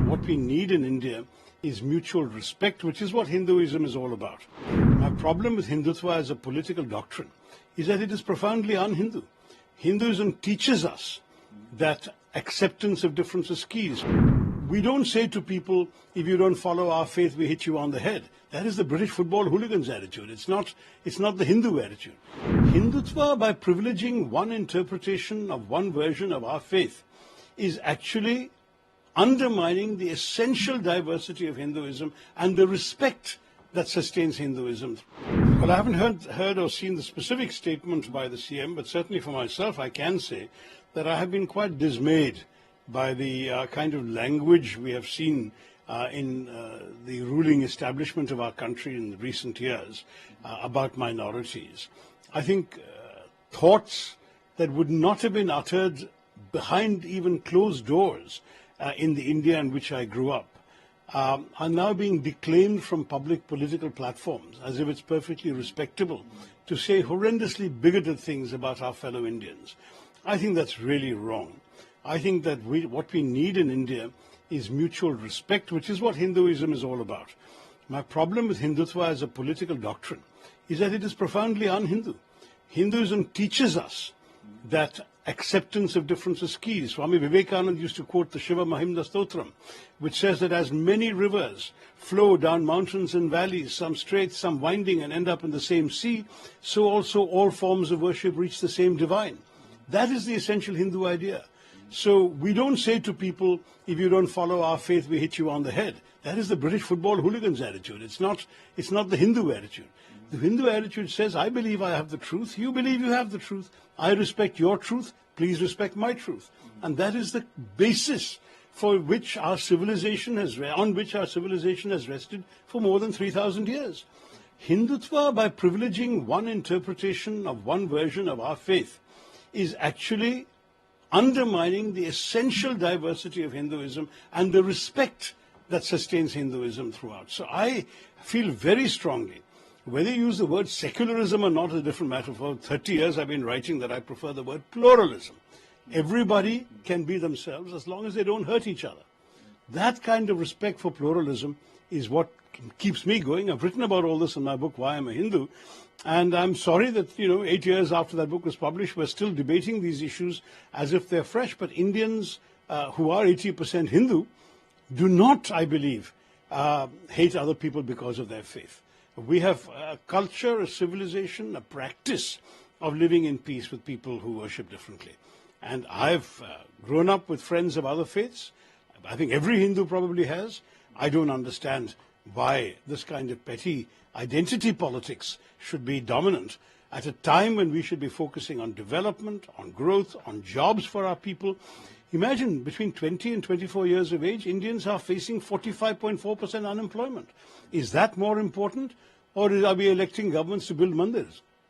What we need in India is mutual respect, which is what Hinduism is all about. My problem with Hindutva as a political doctrine is that it is profoundly un-Hindu. Hinduism teaches us that acceptance of difference is key. We don't say to people, if you don't follow our faith, we hit you on the head. That is the British football hooligans attitude. It's not the Hindu attitude. Hindutva, by privileging one interpretation of one version of our faith, is actually undermining the essential diversity of Hinduism and the respect that sustains Hinduism. Well, I haven't heard or seen the specific statement by the CM, but certainly for myself, I can say that I have been quite dismayed by the kind of language we have seen in the ruling establishment of our country in recent years about minorities. I think thoughts that would not have been uttered behind even closed doors in the India in which I grew up are now being declaimed from public political platforms as if it's perfectly respectable to say horrendously bigoted things about our fellow Indians. I think that's really wrong. I think that what we need in India is mutual respect, which is what Hinduism is all about. My problem with Hindutva as a political doctrine is that it is profoundly un-Hindu. Hinduism teaches us that acceptance of difference is key. Swami Vivekananda used to quote the Shiva Mahimna Stotram, which says that as many rivers flow down mountains and valleys, some straight, some winding, and end up in the same sea, so also all forms of worship reach the same divine. That is the essential Hindu idea. So we don't say to people, if you don't follow our faith, we hit you on the head. That is the British football hooligans attitude. It's not the Hindu attitude. The Hindu attitude says, I believe I have the truth, you believe you have the truth, I respect your truth, please respect my truth. And that is the basis for which our civilization on which our civilization has rested for more than 3,000 years. Hindutva, by privileging one interpretation of one version of our faith, is actually undermining the essential diversity of Hinduism and the respect that sustains Hinduism throughout. So I feel very strongly, whether you use the word secularism or not is a different matter. For 30 years I've been writing that I prefer the word pluralism. Everybody can be themselves as long as they don't hurt each other. That kind of respect for pluralism is what keeps me going. I've written about all this in my book, Why I'm a Hindu. And I'm sorry that, 8 years after that book was published, we're still debating these issues as if they're fresh. But Indians who are 80% Hindu do not, I believe, hate other people because of their faith. We have a culture, a civilization, a practice of living in peace with people who worship differently. And I've grown up with friends of other faiths. I think every Hindu probably has. I don't understand why this kind of petty identity politics should be dominant at a time when we should be focusing on development, on growth, on jobs for our people. Imagine between 20 and 24 years of age, Indians are facing 45.4% unemployment. Is that more important, or are we electing governments to build mandirs?